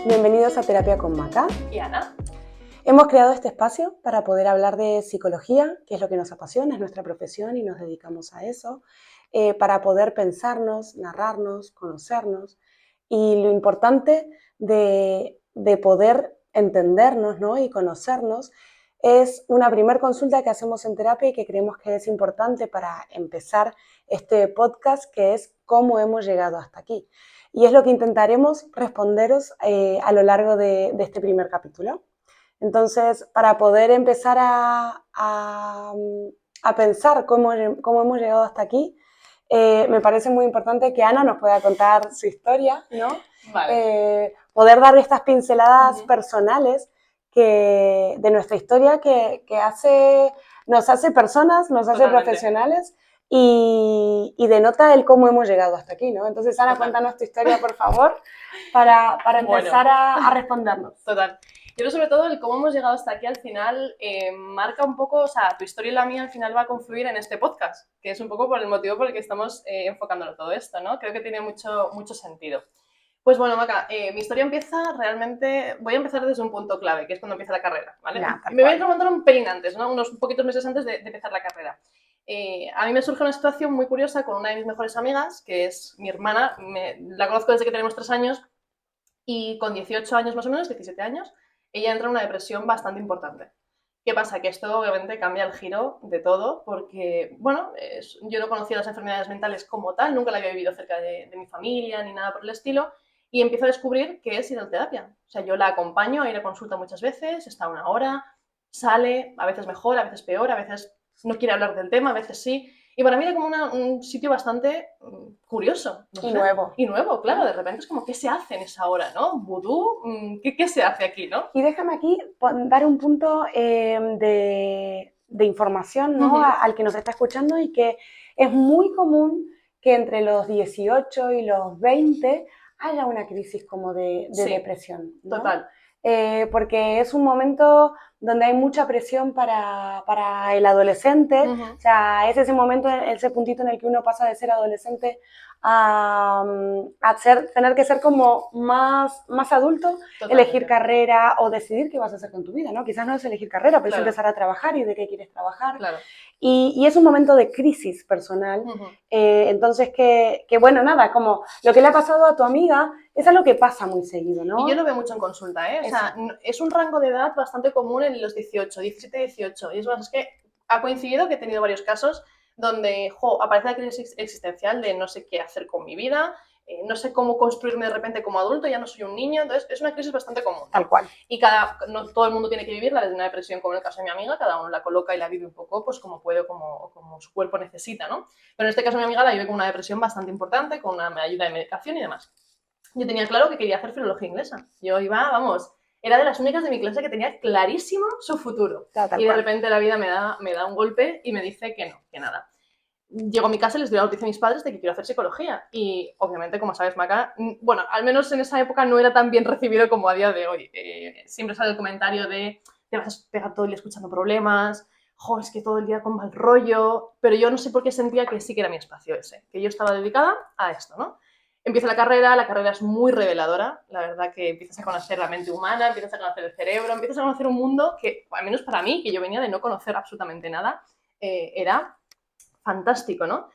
Bienvenidos a Terapia con Maca y Ana. Hemos creado este espacio para poder hablar de psicología, que es lo que nos apasiona, es nuestra profesión y nos dedicamos a eso, para poder pensarnos, narrarnos, conocernos y lo importante de poder entendernos, ¿no? Y conocernos es una primer consulta que hacemos en terapia y que creemos que es importante para empezar este podcast, que es cómo hemos llegado hasta aquí. Y es lo que intentaremos responderos a lo largo de este primer capítulo. Entonces, para poder empezar a pensar cómo hemos llegado hasta aquí, me parece muy importante que Ana nos pueda contar su historia, ¿no? Vale. Poder dar estas pinceladas personales de nuestra historia que nos hace personas, nos hace profesionales y denota el cómo hemos llegado hasta aquí, ¿no? Entonces, Ana, cuéntanos tu historia, por favor, para empezar a respondernos. Total. Yo creo sobre todo el cómo hemos llegado hasta aquí al final marca un poco, o sea, tu historia y la mía al final va a confluir en este podcast, que es un poco por el motivo por el que estamos enfocándolo todo esto, ¿no? Creo que tiene mucho sentido. Pues bueno, Maca, mi historia empieza realmente, voy a empezar desde un punto clave, que es cuando empieza la carrera, ¿vale? Me voy a remontar un pelín antes, ¿no? Unos poquitos meses antes de empezar la carrera. A mí me surge una situación muy curiosa con una de mis mejores amigas, que es mi hermana, la conozco desde que tenemos 3 años, y con 18 años más o menos, 17 años, ella entra en una depresión bastante importante. ¿Qué pasa? Que esto obviamente cambia el giro de todo porque, bueno, yo no conocía las enfermedades mentales como tal, nunca la había vivido cerca de mi familia ni nada por el estilo, y empiezo a descubrir que es ir a terapia. O sea, yo la acompaño a ir a consulta muchas veces, está 1 hora, sale, a veces mejor, a veces peor, a veces no quiere hablar del tema, a veces sí. Y para mí era como un sitio bastante curioso. No sé. Nuevo. Y nuevo, claro, de repente es como, ¿qué se hace en esa hora, no? ¿Vudú? ¿Qué se hace aquí, no? Y déjame aquí dar un punto de información, ¿no? Al que nos está escuchando y que es muy común que entre los 18 y los 20 haya una crisis como de depresión, ¿no? Total. Porque es un momento donde hay mucha presión para el adolescente, o sea, es ese momento, ese puntito en el que uno pasa de ser adolescente a tener que ser como más adulto, elegir carrera o decidir qué vas a hacer con tu vida, ¿no? Quizás no es elegir carrera, pero es empezar a trabajar y de qué quieres trabajar. Claro. Y es un momento de crisis personal. Entonces, que bueno, nada, como lo que le ha pasado a tu amiga es algo que pasa muy seguido, ¿no? Y yo lo veo mucho en consulta, ¿eh? O sea, es un rango de edad bastante común en los 18, 17, 18. Y es más, es que ha coincidido que he tenido varios casos donde aparece la crisis existencial de no sé qué hacer con mi vida, no sé cómo construirme de repente como adulto, ya no soy un niño, entonces es una crisis bastante común. Tal cual. Y no todo el mundo tiene que vivirla desde una depresión como en el caso de mi amiga, cada uno la coloca y la vive un poco pues como puede o como su cuerpo necesita, ¿no? Pero en este caso mi amiga la vive con una depresión bastante importante, con una ayuda de medicación y demás. Yo tenía claro que quería hacer filología inglesa. Yo iba, vamos, era de las únicas de mi clase que tenía clarísimo su futuro. Y de repente la vida me da un golpe y me dice que no, que nada. Llego a mi casa y les doy la noticia a mis padres de que quiero hacer psicología. Y obviamente, como sabes, Maca, bueno, al menos en esa época no era tan bien recibido como a día de hoy. Siempre sale el comentario de te vas a pegar todo el día escuchando problemas, es que todo el día con mal rollo, pero yo no sé por qué sentía que sí que era mi espacio ese, que yo estaba dedicada a esto, ¿no? Empieza la carrera es muy reveladora, la verdad que empiezas a conocer la mente humana, empiezas a conocer el cerebro, empiezas a conocer un mundo que, al menos para mí, que yo venía de no conocer absolutamente nada, era fantástico, ¿no?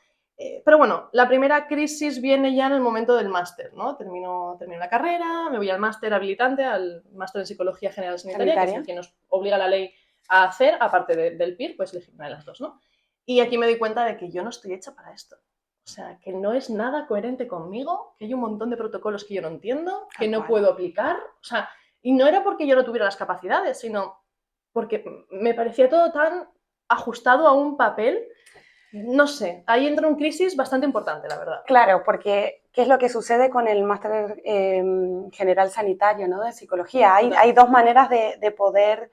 Pero bueno, la primera crisis viene ya en el momento del máster, ¿no? Termino la carrera, me voy al máster habilitante, al máster en Psicología General Sanitaria, que es el que nos obliga la ley a hacer, aparte del PIR, pues elegir una de las dos, ¿no? Y aquí me doy cuenta de que yo no estoy hecha para esto. O sea, que no es nada coherente conmigo, que hay un montón de protocolos que yo no entiendo, que no puedo aplicar. O sea, y no era porque yo no tuviera las capacidades, sino porque me parecía todo tan ajustado a un papel. No sé, ahí entra una crisis bastante importante, la verdad. Claro, porque ¿qué es lo que sucede con el máster general sanitario, ¿no? De psicología? Hay dos maneras de poder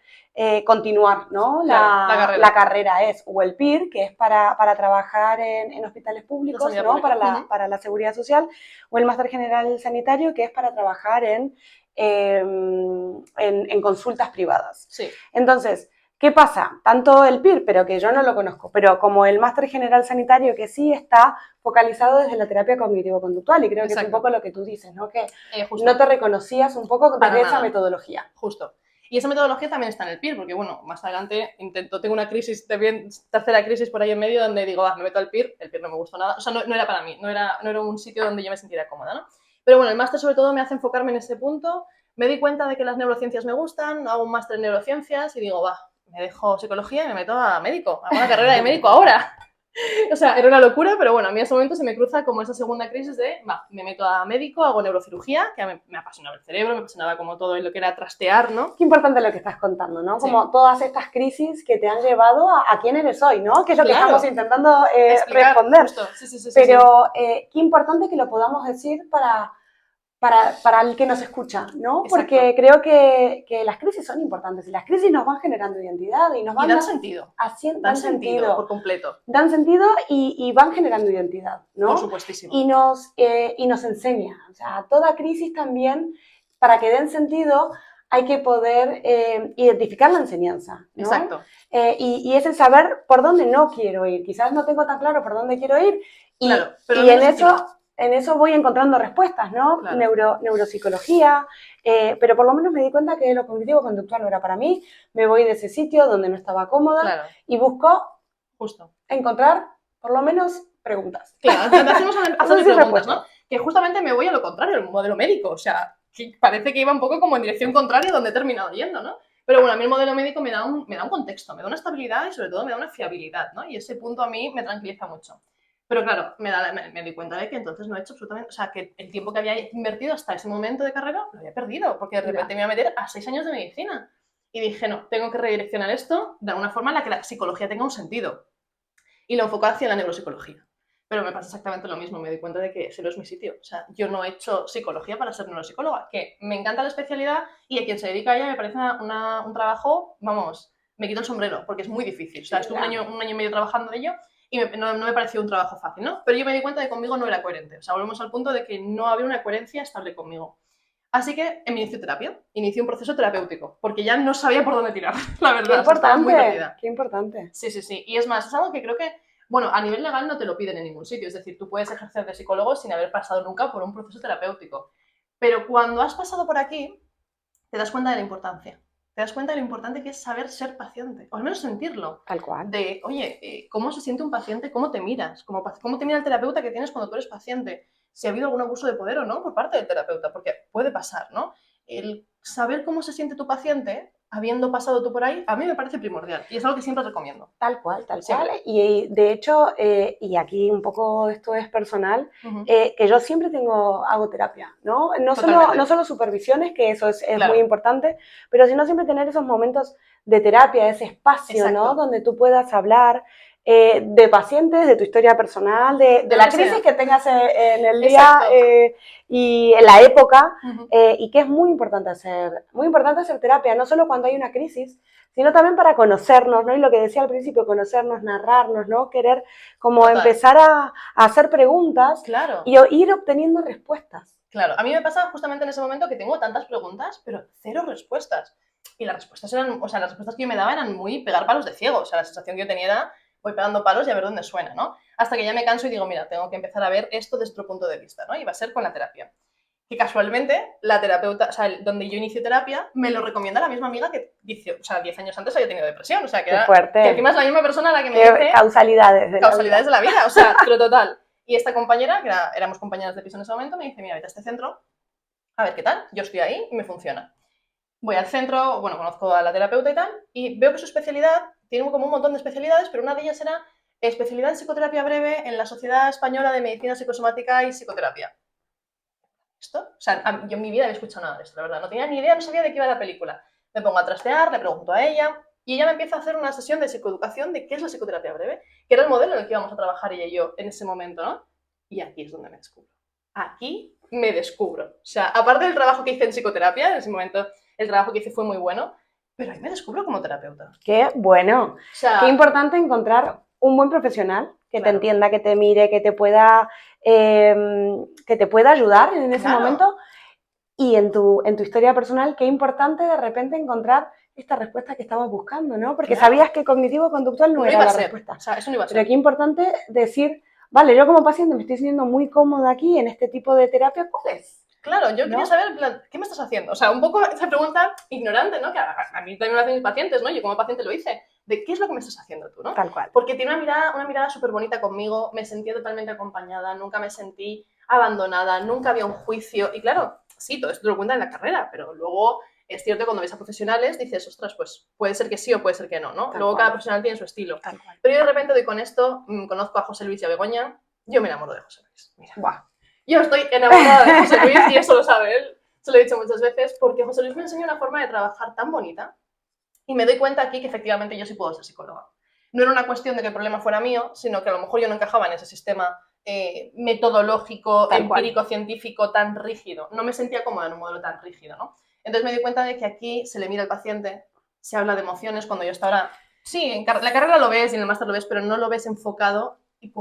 continuar, ¿no? La carrera es o el PIR, que es para trabajar en hospitales públicos, ¿no? Para la seguridad social, o el máster general sanitario, que es para trabajar en consultas privadas. Sí. Entonces, ¿Qué pasa? Tanto el PIR, pero que yo no lo conozco, pero como el Máster General Sanitario, que sí está focalizado desde la terapia cognitivo-conductual, y creo que es un poco lo que tú dices, ¿no? Que no te reconocías un poco desde esa metodología. Justo. Y esa metodología también está en el PIR, porque bueno, más adelante tengo una crisis, tercera crisis por ahí en medio, donde digo, me meto al PIR, el PIR no me gustó nada, o sea, no era para mí, no era un sitio donde yo me sintiera cómoda, ¿no? Pero bueno, el máster sobre todo me hace enfocarme en ese punto, me di cuenta de que las neurociencias me gustan, hago un máster en neurociencias y digo, me dejo psicología y me meto a médico, hago una carrera de médico ahora. O sea, era una locura, pero bueno, a mí en ese momento se me cruza como esa segunda crisis de, me meto a médico, hago neurocirugía, que me apasionaba el cerebro, me apasionaba como todo lo que era trastear, ¿no? Qué importante lo que estás contando, ¿no? Como todas estas crisis que te han llevado a quién eres hoy, ¿no? Que es lo que estamos intentando responder. Justo. Sí, pero qué importante que lo podamos decir para el que nos escucha, ¿no? Exacto. Porque creo que las crisis son importantes y las crisis nos van generando identidad y nos van dan sentido. Dan sentido por completo. Dan sentido y van generando identidad, ¿no? Por supuestísimo. Y nos enseña. O sea, toda crisis también, para que den sentido, hay que poder identificar la enseñanza, ¿no? Exacto. Y es el saber por dónde no quiero ir. Quizás no tengo tan claro por dónde quiero ir y, claro, pero y en eso voy encontrando respuestas, ¿no? Claro. Neuropsicología, pero por lo menos me di cuenta que lo cognitivo-conductual no era para mí, me voy de ese sitio donde no estaba cómoda y busco encontrar por lo menos preguntas. Claro, hacemos preguntas, ¿no? Que justamente me voy a lo contrario, el modelo médico, o sea, que parece que iba un poco como en dirección contraria donde he terminado yendo, ¿no? Pero bueno, a mí el modelo médico me da un contexto, me da una estabilidad y sobre todo me da una fiabilidad, ¿no? Y ese punto a mí me tranquiliza mucho. Pero claro, me di cuenta de que entonces no he hecho absolutamente... O sea, que el tiempo que había invertido hasta ese momento de carrera lo había perdido, porque de repente me iba a meter a 6 años de medicina. Y dije, no, tengo que redireccionar esto de alguna forma en la que la psicología tenga un sentido. Y lo enfoqué hacia la neuropsicología. Pero me pasa exactamente lo mismo, me di cuenta de que ese no es mi sitio. O sea, yo no he hecho psicología para ser neuropsicóloga, que me encanta la especialidad y a quien se dedica a ella me parece un trabajo, vamos, me quito el sombrero, porque es muy difícil. O sea, estuve un año y medio trabajando de ello y no me pareció un trabajo fácil, ¿no? Pero yo me di cuenta de que conmigo no era coherente. O sea, volvemos al punto de que no había una coherencia estable conmigo. Así que me inicié terapia, inicié un proceso terapéutico, porque ya no sabía por dónde tirar, la verdad. Qué importante, muy perdida. Qué importante. Sí. Y es más, es algo que creo que, bueno, a nivel legal no te lo piden en ningún sitio. Es decir, tú puedes ejercer de psicólogo sin haber pasado nunca por un proceso terapéutico. Pero cuando has pasado por aquí, te das cuenta de la importancia. Te das cuenta de lo importante que es saber ser paciente, o al menos sentirlo. Tal cual. De, oye, ¿cómo se siente un paciente? ¿Cómo te miras? ¿Cómo te mira el terapeuta que tienes cuando tú eres paciente? Si ha habido algún abuso de poder o no por parte del terapeuta, porque puede pasar, ¿no? El saber cómo se siente tu paciente, habiendo pasado tú por ahí, a mí me parece primordial y es algo que siempre recomiendo. Tal cual. Y de hecho, y aquí un poco esto es personal, que yo siempre hago terapia, ¿no? No solo supervisiones, que eso es muy importante, pero sino siempre tener esos momentos de terapia, ese espacio, ¿no? Donde tú puedas hablar de pacientes, de tu historia personal, de la crisis que tengas en el día y en la época, y que es muy importante hacer terapia, no solo cuando hay una crisis, sino también para conocernos, ¿no? Y lo que decía al principio, conocernos, narrarnos, ¿no? Querer como empezar a hacer preguntas y ir obteniendo respuestas. Claro, a mí me pasa justamente en ese momento que tengo tantas preguntas, pero 0 respuestas. Y las respuestas que yo me daba eran muy pegar palos de ciego. O sea, la sensación que yo tenía era, voy pegando palos y a ver dónde suena, ¿no? Hasta que ya me canso y digo, mira, tengo que empezar a ver esto desde otro punto de vista, ¿no? Y va a ser con la terapia. Que casualmente la terapeuta, o sea, donde yo inicio terapia, me lo recomienda la misma amiga que 10 años antes había tenido depresión. O sea, que encima es la misma persona a la que me dice... Causalidades de la vida, o sea, pero total. Y esta compañera, que éramos compañeras de piso en ese momento, me dice, mira, vete a este centro, a ver qué tal, yo estoy ahí y me funciona. Voy al centro, bueno, conozco a la terapeuta y tal, y veo que su especialidad, tiene como un montón de especialidades, pero una de ellas era especialidad en psicoterapia breve en la Sociedad Española de Medicina Psicosomática y Psicoterapia. ¿Esto? O sea, yo en mi vida había escuchado nada de esto, la verdad. No tenía ni idea, no sabía de qué iba la película. Me pongo a trastear, le pregunto a ella, y ella me empieza a hacer una sesión de psicoeducación de qué es la psicoterapia breve, que era el modelo en el que íbamos a trabajar ella y yo en ese momento, ¿no? Y aquí es donde me descubro. Aquí me descubro. O sea, aparte del trabajo que hice en psicoterapia, en ese momento el trabajo que hice fue muy bueno, pero ahí me descubro como terapeuta. ¡Qué bueno! O sea, qué importante encontrar un buen profesional que te entienda, que te mire, que te pueda ayudar en ese momento. Y en tu historia personal, qué importante de repente encontrar esta respuesta que estamos buscando, ¿no? Porque Claro. sabías que cognitivo-conductual no era iba a la ser, respuesta. o sea, eso no iba a Pero ser. qué importante decir, vale, yo como paciente me estoy sintiendo muy cómoda aquí en este tipo de terapia, ¿cuál es? Claro, yo ¿No? quería saber, en plan, ¿qué me estás haciendo? O sea, un poco esa pregunta ignorante, ¿no? Que a mí también me lo hacen mis pacientes, ¿no? Yo como paciente lo hice, de ¿qué es lo que me estás haciendo tú, no? Tal cual. Porque tiene una mirada súper bonita conmigo, me sentía totalmente acompañada, nunca me sentí abandonada, nunca había un juicio. Y claro, sí, todo esto te lo cuentan en la carrera, pero luego es cierto que cuando ves a profesionales dices, ostras, pues puede ser que sí o puede ser que no, ¿no? Tal Luego cual. cada profesional tiene su estilo. Tal cual. Pero yo de repente doy con esto, conozco a José Luis y a Begoña, yo me enamoro de José Luis. Mira. Buah. Yo estoy enamorada de José Luis y eso lo sabe él, se lo he dicho muchas veces, porque José Luis me enseñó una forma de trabajar tan bonita y me doy cuenta aquí que efectivamente yo sí puedo ser psicóloga. No era una cuestión de que el problema fuera mío, sino que a lo mejor yo no encajaba en ese sistema metodológico, Tal empírico, cual. científico tan rígido. No me sentía cómoda en un modelo tan rígido, ¿no? Entonces me di cuenta de que aquí se le mira al paciente, se habla de emociones, cuando yo hasta ahora... Sí, en la carrera lo ves y en el máster lo ves, pero no lo ves enfocado y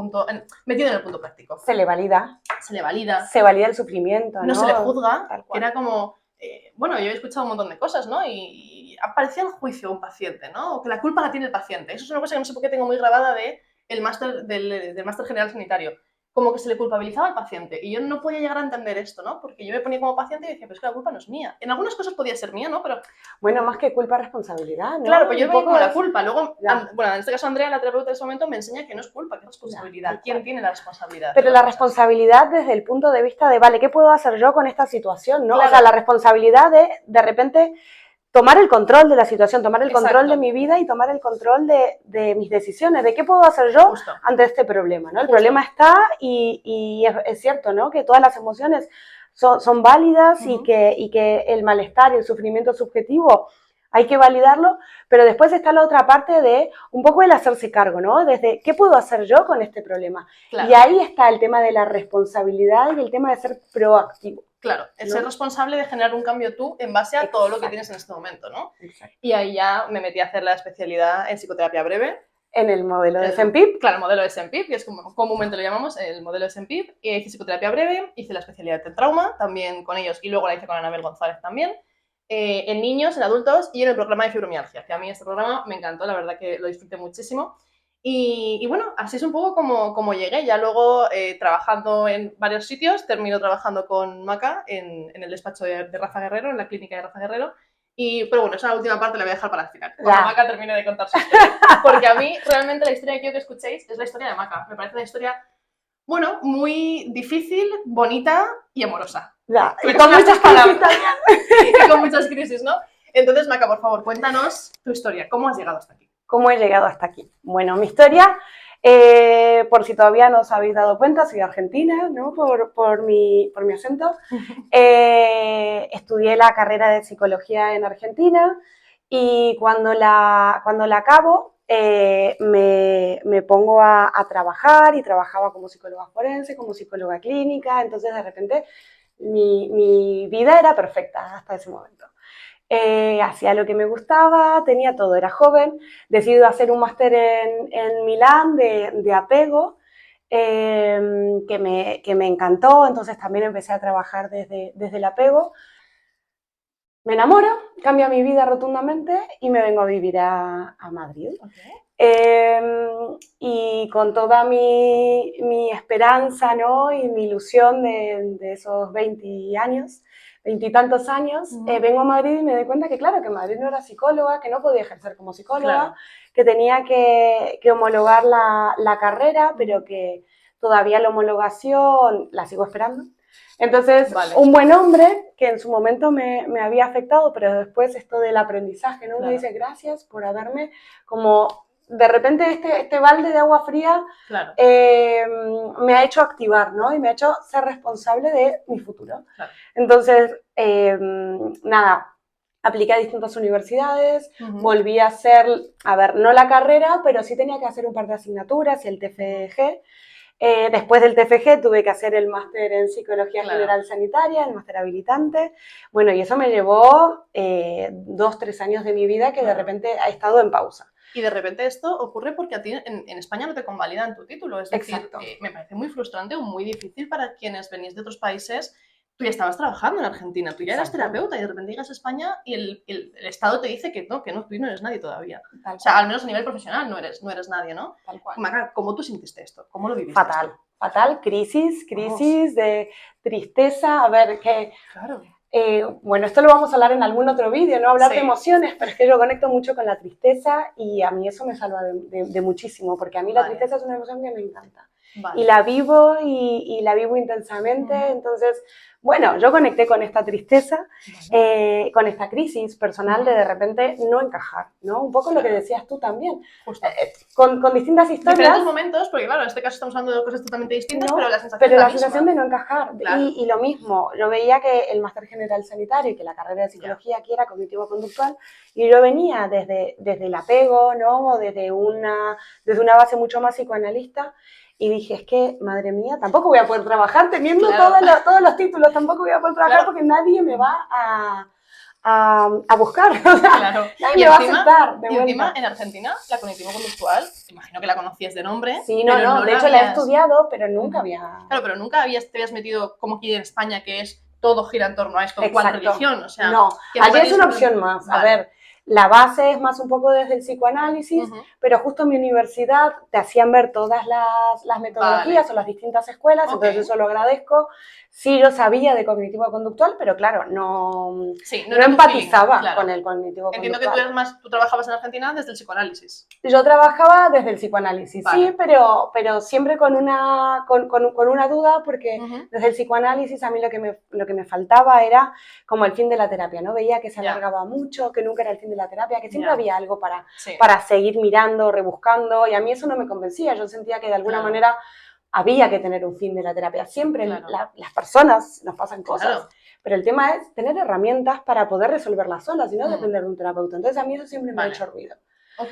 metido en el punto práctico. Se le valida. Se le valida. Se valida el sufrimiento, ¿no? No se le juzga, Tal que cual. era como... bueno, yo he escuchado un montón de cosas, ¿no? Y aparecía el juicio a un paciente, ¿no? O que la culpa la tiene el paciente. Eso es una cosa que no sé por qué tengo muy grabada del máster general sanitario. Como que se le culpabilizaba al paciente. Y yo no podía llegar a entender esto, ¿no? Porque yo me ponía como paciente y decía, pero es que la culpa no es mía. En algunas cosas podía ser mía, ¿no? Pero... Bueno, más que culpa, responsabilidad, ¿no? Claro, pues yo un veía poco como la es... culpa. Luego, Ya. bueno, en este caso Andrea, la terapeuta de ese momento, me enseña que no es culpa, que es responsabilidad. Ya, ¿Quién tiene la responsabilidad? Pero la responsabilidad desde el punto de vista de, vale, ¿qué puedo hacer yo con esta situación? ¿No? Claro. O sea, la responsabilidad de repente tomar el control de la situación, tomar el Exacto. control de mi vida y tomar el control de mis decisiones, de qué puedo hacer yo Justo. ante este problema, ¿no? El Justo. problema está y es cierto, ¿no? Que todas las emociones son válidas y que el malestar y el sufrimiento subjetivo hay que validarlo, pero después está la otra parte de un poco el hacerse cargo, ¿no? Desde, ¿qué puedo hacer yo con este problema? Claro. Y ahí está el tema de la responsabilidad y el tema de ser proactivo. Claro, el ¿no? ser responsable de generar un cambio tú en base a todo lo que tienes en este momento, ¿no? Exacto. Y ahí ya me metí a hacer la especialidad en psicoterapia breve. En el modelo de SEMPIP. Claro, el modelo de SEMPIP, que es como comúnmente lo llamamos, el modelo de SEMPIP. Hice psicoterapia breve, hice la especialidad de trauma, también con ellos, y luego la hice con Anabel González también. En niños, en adultos y en el programa de fibromialgia, que a mí este programa me encantó, la verdad que lo disfruté muchísimo. Y bueno, así es un poco como llegué. Ya luego, trabajando en varios sitios, termino trabajando con Maca en el despacho de Rafa Guerrero, en la clínica de Rafa Guerrero. Pero bueno, esa última parte la voy a dejar para el final, cuando Maca termine de contar su historia. Porque a mí, realmente, la historia que quiero que escuchéis es la historia de Maca. Me parece una historia, bueno, muy difícil, bonita y amorosa. Ya, y con muchas palabras. Y con muchas crisis, ¿no? Entonces, Maca, por favor, cuéntanos tu historia. ¿Cómo has llegado hasta aquí? ¿Cómo he llegado hasta aquí? Bueno, mi historia, por si todavía no os habéis dado cuenta, soy argentina, ¿no? Por mi acento. Estudié la carrera de psicología en Argentina y cuando la acabo me pongo a trabajar y trabajaba como psicóloga forense, como psicóloga clínica, entonces de repente mi vida era perfecta hasta ese momento. Hacía lo que me gustaba, tenía todo, era joven, decidí hacer un máster en Milán de apego, que me encantó, entonces también empecé a trabajar desde el apego. Me enamoro, cambia mi vida rotundamente y me vengo a vivir a Madrid. Okay. Y con toda mi esperanza, ¿no? Y mi ilusión de esos 20 años, 20 y tantos años, vengo a Madrid y me doy cuenta que claro, que en Madrid no era psicóloga, que no podía ejercer como psicóloga, claro, que tenía que homologar la carrera, pero que todavía la homologación la sigo esperando. Entonces, vale, un buen hombre que en su momento me había afectado, pero después esto del aprendizaje, ¿no? Claro. Me dice gracias por haberme como... De repente este balde de agua fría, claro, me ha hecho activar, ¿no? Y me ha hecho ser responsable de mi futuro. Claro. Entonces, nada, apliqué a distintas universidades, volví a hacer, a ver, no la carrera, pero sí tenía que hacer un par de asignaturas y el TFG. Después del TFG tuve que hacer el máster en Psicología General Sanitaria, el máster habilitante. Bueno, y eso me llevó 2-3 años de mi vida que de repente ha estado en pausa. Y de repente esto ocurre porque a ti en España no te convalidan tu título. Es decir, me parece muy frustrante o muy difícil para quienes venís de otros países tú ya estabas trabajando en Argentina, tú ya eras Exacto. terapeuta y de repente llegas a España y el Estado te dice que no, tú no eres nadie todavía. Tal O sea, cual, al menos a nivel profesional no eres nadie, ¿no? tal cual. Maca, ¿cómo tú sintiste esto? ¿Cómo lo viviste Fatal, esto? fatal, crisis Vamos, de tristeza. A ver, que claro. bueno, esto lo vamos a hablar en algún otro vídeo, no hablar de Sí, emociones, pero es que yo conecto mucho con la tristeza y a mí eso me salva de muchísimo, porque a mí la vale, tristeza es una emoción que me encanta. Y vale. la vivo y la vivo intensamente, Ujú, entonces, bueno, yo conecté con esta tristeza, vale. con esta crisis personal Ujú, de repente no encajar, ¿no? Un poco lo que claro, decías tú también, justo. con distintas Diferentes historias. momentos, porque claro, en este caso estamos hablando de cosas totalmente distintas, pero No, la sensación pero es la la sensación misma. de no encajar. Claro, Y lo mismo, yo veía que el máster general sanitario y que la carrera de ya. psicología aquí era cognitivo-conductual, y yo venía desde el apego, ¿no? O desde una base mucho más psicoanalista, y dije, es que, madre mía, tampoco voy a poder trabajar teniendo Claro, todos los títulos, tampoco voy a poder trabajar claro. porque nadie me va a buscar, o sea, Claro. nadie me va a aceptar de Y encima vuelta. en Argentina, la cognitivo-conductual, imagino que la conocías de nombre, Sí, no, pero no, no de la hecho la he habías... estudiado, pero nunca Ujú. había. Claro, pero nunca te habías metido como aquí en España, que es todo gira en torno a esto, cual Exacto. religión, o sea, No, que me allí es parece una súper... opción más. A Vale. ver, la base es más un poco desde el psicoanálisis, Ujú. pero justo en mi universidad te hacían ver todas las Vale. metodologías o las distintas escuelas, Ok. entonces eso lo agradezco. Sí, yo sabía de cognitivo-conductual, pero claro, Sí, no no era tu feeling, empatizaba con claro. el Entiendo que cognitivo-conductual. tú trabajabas en Argentina desde el psicoanálisis. Yo trabajaba desde el psicoanálisis, sí, Vale. pero siempre con una duda, porque Ujú. desde el psicoanálisis a mí lo que me faltaba era como el fin de la terapia, ¿no? Veía que se Ya, alargaba mucho, que nunca era el fin de la terapia, que siempre ya. había algo Sí, para seguir mirando, rebuscando, y a mí eso no me convencía. Yo sentía que de alguna claro, manera había que tener un fin de la terapia. Siempre claro, las personas nos pasan cosas, claro. pero el tema es tener herramientas para poder resolverlas solas y no Mm, depender de un terapeuta. Entonces a mí eso siempre me ha vale. hecho ruido. Ok.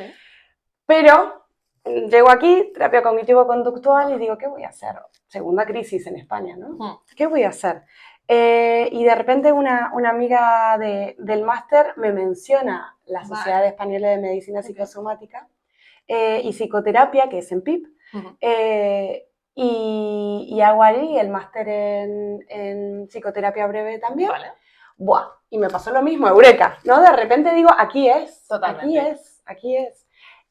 Pero llego aquí, terapia cognitivo-conductual, y digo, ¿qué voy a hacer? Segunda crisis en España, ¿no? Mm, ¿Qué voy a hacer? Y de repente una amiga del máster me menciona la Sociedad vale. Española de Medicina Ok. Psicosomática y Psicoterapia, que es en PIP, Ujú. y hago allí el máster en Psicoterapia Breve también. Vale. Buah, y me pasó lo mismo, eureka, ¿no? De repente digo, aquí es, aquí Totalmente. es, aquí es.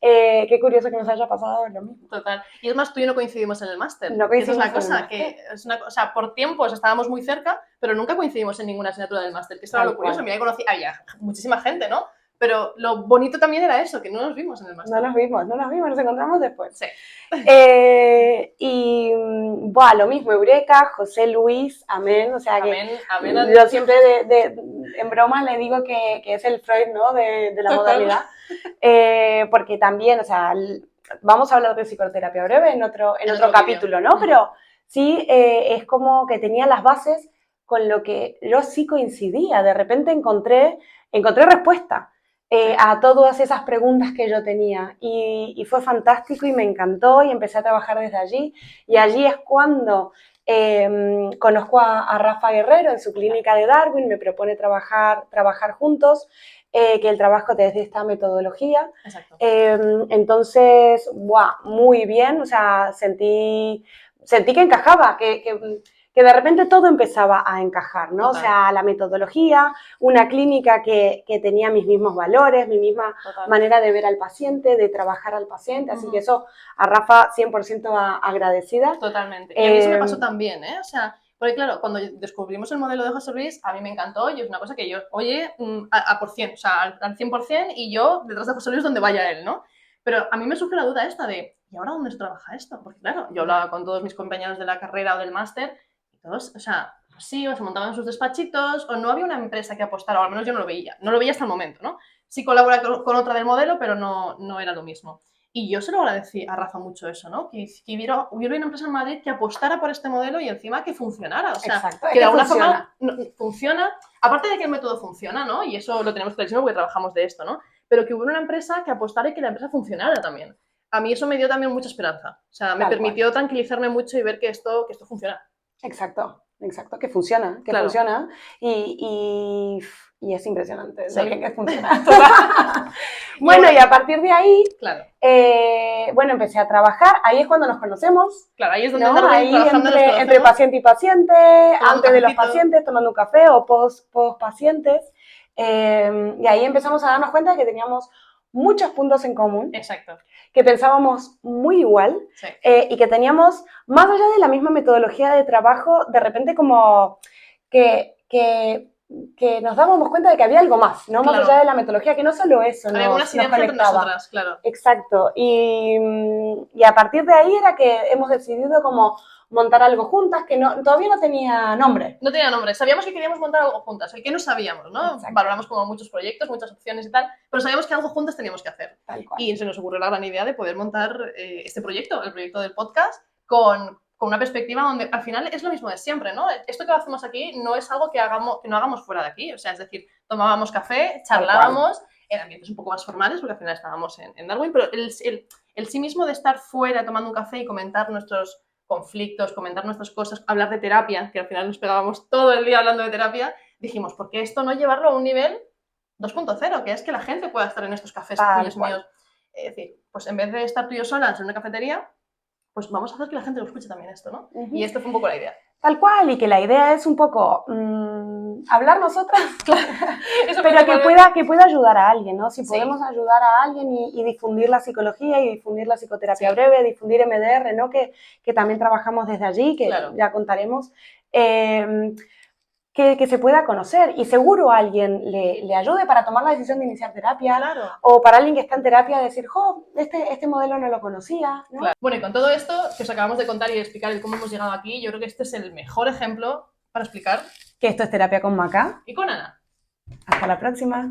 Qué curioso que nos haya pasado lo mismo. Total. Y es más, tú y yo no coincidimos en el máster. No Que esa es la coincidimos en el cosa, máster, que es una, o sea, por tiempos estábamos muy cerca, pero nunca coincidimos en ninguna asignatura del máster, que esto era tal lo curioso. cual. Mira, había muchísima gente, ¿no? Pero lo bonito también era eso, que no nos vimos en el No máster. nos vimos, no nos vimos, nos encontramos después. Sí. Y, buah, lo mismo, Eureka, José Luis, amén. O sea que Amén, amén a yo Dios. siempre en broma le digo que es el Freud, ¿no? De la Total. modernidad. Porque también, o sea, vamos a hablar de psicoterapia breve en En otro otro vídeo. capítulo, ¿no? Pero sí, es como que tenía las bases con lo que yo sí coincidía. De repente encontré respuesta Sí. a todas esas preguntas que yo tenía y fue fantástico y me encantó y empecé a trabajar desde allí y allí es cuando conozco a Rafa Guerrero en su clínica de Darwin, me propone trabajar juntos, que el trabajo desde esta metodología. Exacto. Entonces, ¡buah! Muy bien, o sea, sentí que encajaba, que de repente todo empezaba a encajar, ¿no? O Total. sea, la metodología, una clínica que tenía mis mismos valores, mi misma Total. manera de ver al paciente, de trabajar al paciente, así que Ujú. eso a Rafa 100% agradecida. Totalmente. Y a mí eso me pasó también, ¿eh? O sea, porque claro, cuando descubrimos el modelo de José Luis, a mí me encantó y es una cosa que yo, oye, a por cien, o sea, al 100% y yo detrás de José Luis donde vaya él, ¿no? Pero a mí me surge la duda esta de, ¿y ahora dónde se trabaja esto? Porque claro, yo hablaba con todos mis compañeros de la carrera o del máster y todos, o sea, pues sí, o se montaban sus despachitos o no había una empresa que apostara, o al menos yo no lo veía hasta el momento, ¿no? Sí colabora con otra del modelo, pero no era lo mismo. Y yo se lo agradecí a Rafa mucho eso, ¿no? Que hubiera una empresa en Madrid que apostara por este modelo y encima que funcionara. O sea, Exacto, es que de que alguna forma funciona. funciona, aparte de que el método funciona, ¿no? Y eso lo tenemos clarísimo porque trabajamos de esto, ¿no? Pero que hubiera una empresa que apostara y que la empresa funcionara también. A mí eso me dio también mucha esperanza. O sea, me Tal cual. permitió tranquilizarme mucho y ver que esto funciona. Exacto, exacto, que funciona, que Claro. funciona. Y Y es impresionante Sí. lo bien que funciona. Bueno, y a partir de ahí, Claro, bueno, empecé a trabajar. Ahí es cuando nos conocemos, claro, ahí es donde ¿no? en Darwin Ahí trabajando nos entre conocemos, paciente y paciente, tomando antes de los cafecito. pacientes, tomando un café o post pacientes. Y ahí empezamos a darnos cuenta de que teníamos muchos puntos en común, Exacto, que pensábamos muy igual sí. y que teníamos, más allá de la misma metodología de trabajo, de repente como que nos dábamos cuenta de que había algo más, ¿no? Más Claro. allá de la metodología, que no solo eso Había nos una sinergia entre conectaba. nosotras, claro. Exacto. Y a partir de ahí era que hemos decidido como montar algo juntas, que todavía no tenía nombre. No tenía nombre, sabíamos que queríamos montar algo juntas, el que no sabíamos, ¿no? Exacto. Valoramos como muchos proyectos, muchas opciones y tal, pero sabíamos que algo juntas teníamos que hacer. Tal cual. Y se nos ocurrió la gran idea de poder montar este proyecto, el proyecto del podcast, con una perspectiva donde al final es lo mismo de siempre, ¿no? Esto que hacemos aquí no es algo que no hagamos fuera de aquí, o sea, es decir, tomábamos café, charlábamos en ambientes un poco más formales, porque al final estábamos en Darwin, pero el sí mismo de estar fuera tomando un café y comentar nuestros conflictos, comentar nuestras cosas, hablar de terapia, que al final nos pegábamos todo el día hablando de terapia, dijimos, ¿por qué esto no llevarlo a un nivel 2.0, que es que la gente pueda estar en estos cafés tuyos míos? Es decir, pues en vez de estar tú y yo solas en una cafetería, pues vamos a hacer que la gente lo escuche también esto, ¿no? Y esto fue un poco la idea. Tal cual, y que la idea es un poco hablar nosotras, pero que pueda ayudar a alguien, ¿no? Si podemos ayudar a alguien y difundir la psicología y difundir la psicoterapia breve, difundir MDR, ¿no? Que también trabajamos desde allí, que ya contaremos, que se pueda conocer y seguro a alguien le ayude para tomar la decisión de iniciar terapia, o para alguien que está en terapia decir, jo, este modelo no lo conocía, ¿no? Claro. Bueno, y con todo esto que os acabamos de contar y de explicar el cómo hemos llegado aquí, yo creo que este es el mejor ejemplo para explicar que esto es Terapia con Maca. Y con Ana. Hasta la próxima.